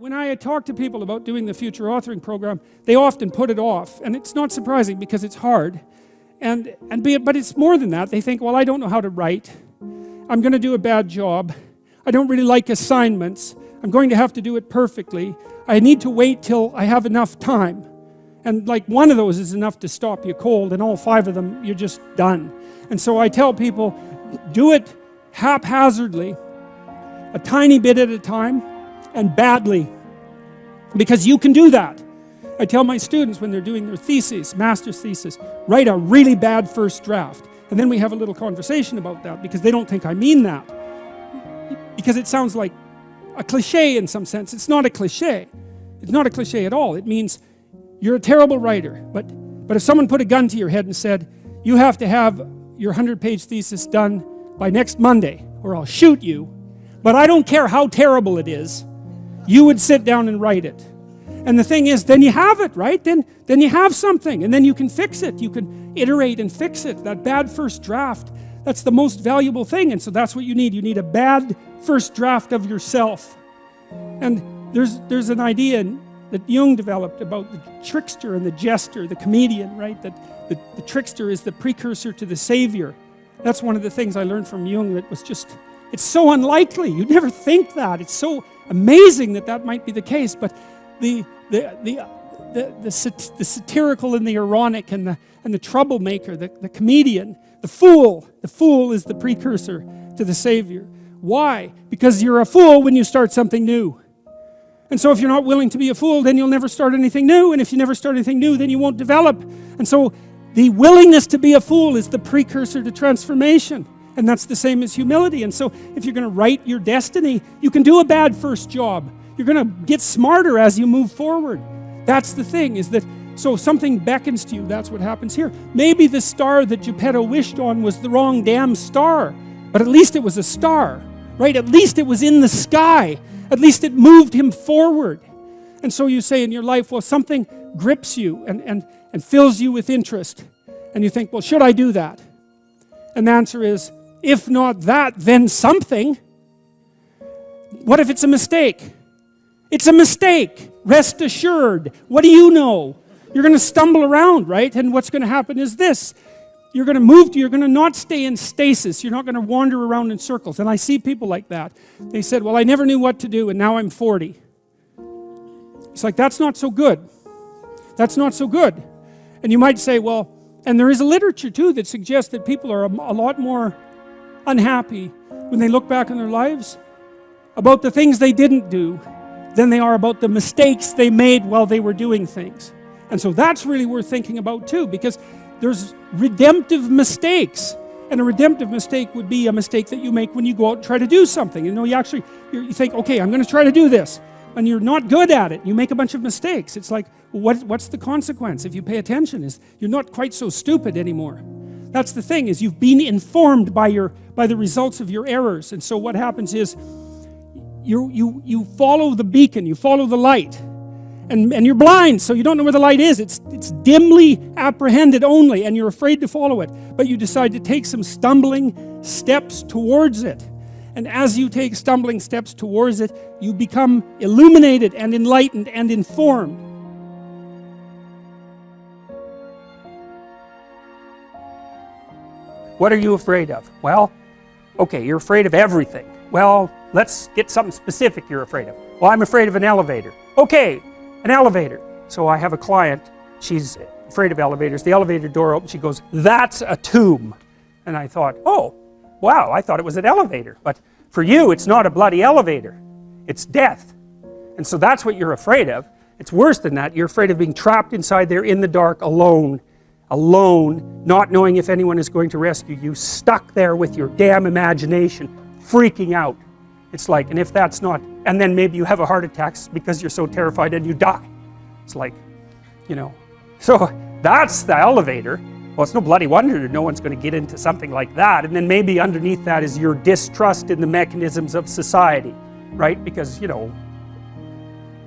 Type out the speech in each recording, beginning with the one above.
when I talk to people about doing the future authoring program, they often put it off, and it's not surprising because it's hard. But it's more than that. They think, well, I don't know how to write. I'm going to do a bad job. I don't really like assignments. I'm going to have to do it perfectly. I need to wait till I have enough time. And like one of those is enough to stop you cold, and all 5 of them, you're just done. And so I tell people, do it haphazardly, a tiny bit at a time, and badly. Because you can do that. I tell my students when they're doing their theses, master's thesis, write a really bad first draft. And then we have a little conversation about that because they don't think I mean that. Because it sounds like a cliche in some sense. It's not a cliche. It's not a cliche at all. It means you're a terrible writer. But if someone put a gun to your head and said, you have to have your 100-page thesis done by next Monday or I'll shoot you, but I don't care how terrible it is, you would sit down and write it. And the thing is, then you have it, right? Then you have something, and then you can fix it. You can iterate and fix it. That bad first draft, that's the most valuable thing, and so that's what you need. You need a bad first draft of yourself. And there's an idea that Jung developed about the trickster and the jester, the comedian, right? That the trickster is the precursor to the savior. That's one of the things I learned from Jung that was just, it's so unlikely. You'd never think that. It's so amazing that might be the case, but the satirical and the ironic and the troublemaker, the comedian, the fool is the precursor to the savior. Why? Because you're a fool when you start something new. And so if you're not willing to be a fool, then you'll never start anything new. And if you never start anything new, then you won't develop. And so the willingness to be a fool is the precursor to transformation. And that's the same as humility. And so if you're going to write your destiny, you can do a bad first job. You're going to get smarter as you move forward. That's the thing, is that, so something beckons to you. That's what happens here. Maybe the star that Geppetto wished on was the wrong damn star. But at least it was a star, right? At least it was in the sky. At least it moved him forward. And so you say in your life, well, something grips you and fills you with interest. And you think, well, should I do that? And the answer is, if not that, then something. What if it's a mistake? It's a mistake. Rest assured. What do you know? You're going to stumble around, right? And what's going to happen is this. You're going to not stay in stasis. You're not going to wander around in circles. And I see people like that. They said, well, I never knew what to do, and now I'm 40. It's like, that's not so good. That's not so good. And you might say, well, and there is a literature too that suggests that people are a lot more unhappy when they look back on their lives about the things they didn't do than they are about the mistakes they made while they were doing things. And so that's really worth thinking about too, because there's redemptive mistakes. And a redemptive mistake would be a mistake that you make when you go out and try to do something. You know, you think, okay, I'm going to try to do this. And you're not good at it. You make a bunch of mistakes. It's like, well, what's the consequence? If you pay attention, is you're not quite so stupid anymore. That's the thing, is you've been informed by the results of your errors. And so what happens is you follow the beacon, you follow the light. And you're blind, so you don't know where the light is. It's dimly apprehended only, and you're afraid to follow it. But you decide to take some stumbling steps towards it. And as you take stumbling steps towards it, you become illuminated and enlightened and informed. What are you afraid of? Well, okay, you're afraid of everything. Well, let's get something specific you're afraid of. Well, I'm afraid of an elevator. Okay. An elevator. So I have a client, she's afraid of elevators. The elevator door opens, she goes, that's a tomb. And I thought, oh, wow, I thought it was an elevator. But for you, it's not a bloody elevator. It's death. And so that's what you're afraid of. It's worse than that. You're afraid of being trapped inside there in the dark, alone, not knowing if anyone is going to rescue you, stuck there with your damn imagination, freaking out. It's like, and if that's not, and then maybe you have a heart attack because you're so terrified and you die. It's like, you know, so that's the elevator. Well, it's no bloody wonder no one's going to get into something like that. And then maybe underneath that is your distrust in the mechanisms of society, right? Because, you know,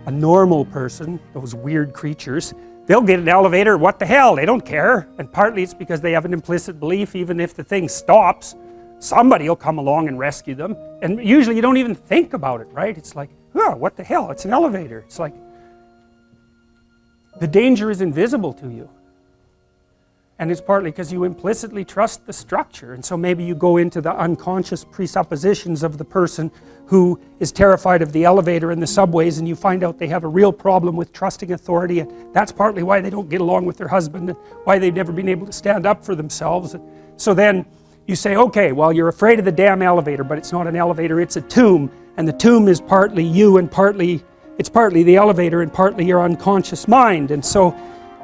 a normal person, those weird creatures, they'll get an elevator, what the hell, they don't care. And partly it's because they have an implicit belief, even if the thing stops, somebody will come along and rescue them. And usually you don't even think about it, right? It's like, oh, what the hell, it's an elevator. It's like, the danger is invisible to you. And it's partly because you implicitly trust the structure. And so maybe you go into the unconscious presuppositions of the person who is terrified of the elevator and the subways, and you find out they have a real problem with trusting authority, and that's partly why they don't get along with their husband and why they've never been able to stand up for themselves. So then you say, okay, well, you're afraid of the damn elevator, but it's not an elevator, it's a tomb, and the tomb is partly you and it's partly the elevator and partly your unconscious mind. And so,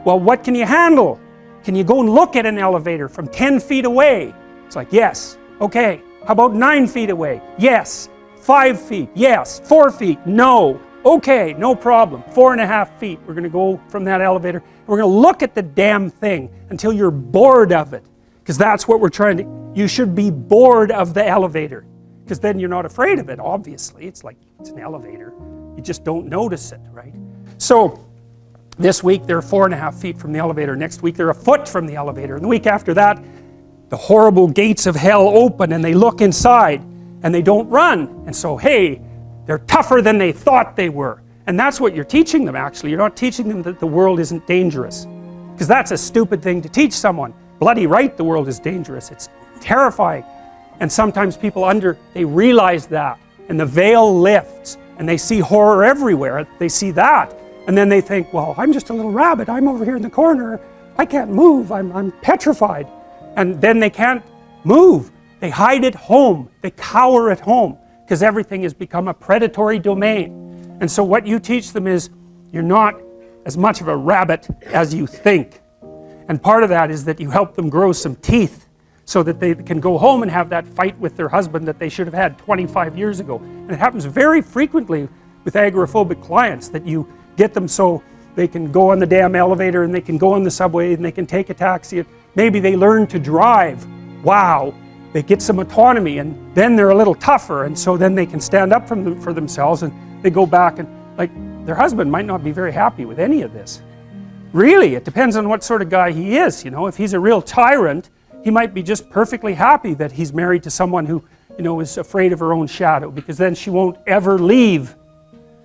well, what can you handle? Can you go and look at an elevator from 10 feet away? It's like, yes. Okay. How about 9 feet away? Yes. 5 feet? Yes. 4 feet? No. Okay, no problem. 4.5 feet. We're going to go from that elevator. We're going to look at the damn thing until you're bored of it. Because that's what we're trying to... You should be bored of the elevator. Because then you're not afraid of it, obviously. It's like, it's an elevator. You just don't notice it, right? So, this week they're 4.5 feet from the elevator. Next week they're a foot from the elevator. And the week after that, the horrible gates of hell open and they look inside and they don't run. And so, hey, they're tougher than they thought they were. And that's what you're teaching them, actually. You're not teaching them that the world isn't dangerous. Because that's a stupid thing to teach someone. Bloody right, the world is dangerous. It's terrifying. And sometimes people they realize that. And the veil lifts. And they see horror everywhere. They see that. And then they think, well, I'm just a little rabbit. I'm over here in the corner. I can't move. I'm petrified. And then they can't move. They hide at home. They cower at home because everything has become a predatory domain. And so what you teach them is you're not as much of a rabbit as you think. And part of that is that you help them grow some teeth so that they can go home and have that fight with their husband that they should have had 25 years ago. And it happens very frequently with agoraphobic clients that you get them so they can go on the damn elevator and they can go on the subway and they can take a taxi. Maybe they learn to drive. Wow. They get some autonomy and then they're a little tougher, and so then they can stand up for themselves, and they go back and, like, their husband might not be very happy with any of this. Really, it depends on what sort of guy he is, you know. If he's a real tyrant, he might be just perfectly happy that he's married to someone who, you know, is afraid of her own shadow, because then she won't ever leave.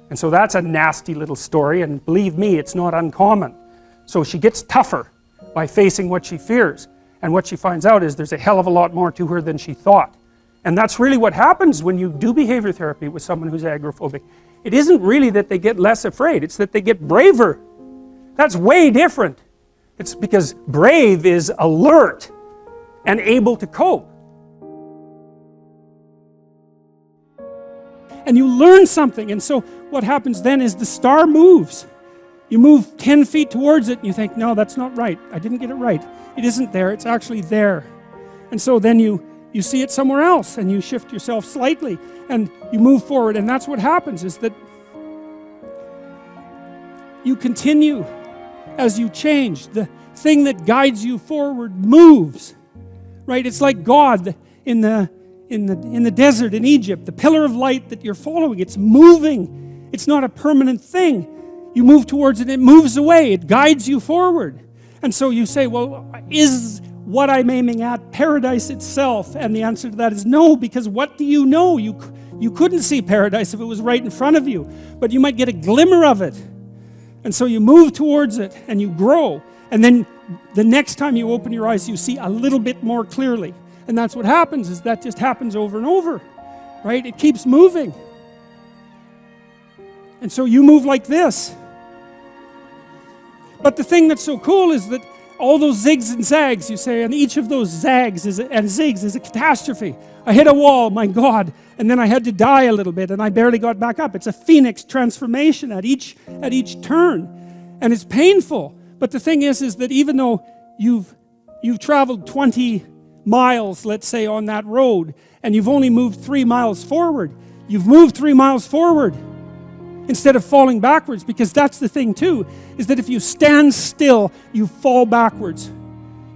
And so that's a nasty little story, and believe me, it's not uncommon. So she gets tougher by facing what she fears, and what she finds out is there's a hell of a lot more to her than she thought. And that's really what happens when you do behavior therapy with someone who's agoraphobic. It isn't really that they get less afraid, it's that they get braver. That's way different. It's because brave is alert and able to cope. And you learn something, and so what happens then is the star moves. You move 10 feet towards it and you think, no, that's not right. I didn't get it right. It isn't there, it's actually there. And so then you see it somewhere else and you shift yourself slightly and you move forward, and that's what happens, is that you continue as you change. The thing that guides you forward moves, right? It's like God in the desert in Egypt, the pillar of light that you're following. It's moving. It's not a permanent thing. You move towards it, it moves away, it guides you forward. And so you say, well, is what I'm aiming at paradise itself? And the answer to that is no, because what do you know? You couldn't see paradise if it was right in front of you, but you might get a glimmer of it. And so you move towards it and you grow. And then the next time you open your eyes, you see a little bit more clearly. And that's what happens, is that just happens over and over, right? It keeps moving. And so you move like this. But the thing that's so cool is that all those zigs and zags, you say, and each of those zags and zigs is a catastrophe. I hit a wall, my God, and then I had to die a little bit, and I barely got back up. It's a phoenix transformation at each turn, and it's painful. But the thing is that even though you've traveled 20 miles, let's say, on that road, and you've only moved 3 miles forward, you've moved 3 miles forward instead of falling backwards, because that's the thing too, is that if you stand still, you fall backwards.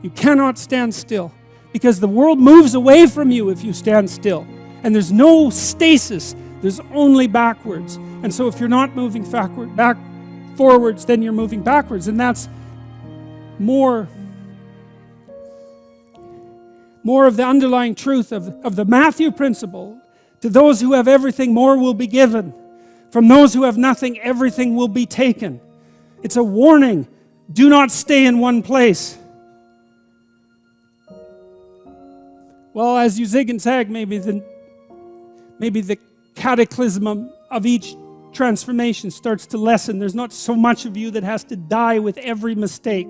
You cannot stand still, because the world moves away from you if you stand still. And there's no stasis, there's only backwards. And so if you're not moving forwards, then you're moving backwards. And that's more of the underlying truth of the Matthew principle. To those who have everything, more will be given. From those who have nothing, everything will be taken. It's a warning. Do not stay in one place. Well, as you zig and zag, maybe the cataclysm of each transformation starts to lessen. There's not so much of you that has to die with every mistake.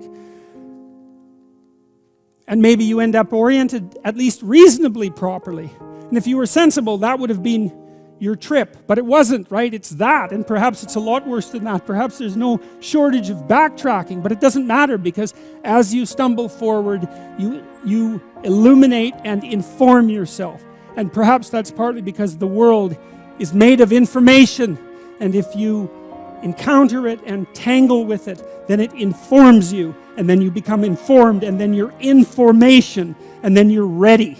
And maybe you end up oriented at least reasonably properly. And if you were sensible, that would have been your trip. But it wasn't, right? It's that. And perhaps it's a lot worse than that. Perhaps there's no shortage of backtracking. But it doesn't matter, because as you stumble forward, you illuminate and inform yourself. And perhaps that's partly because the world is made of information. And if you encounter it and tangle with it, then it informs you. And then you become informed. And then you're in formation. And then you're ready.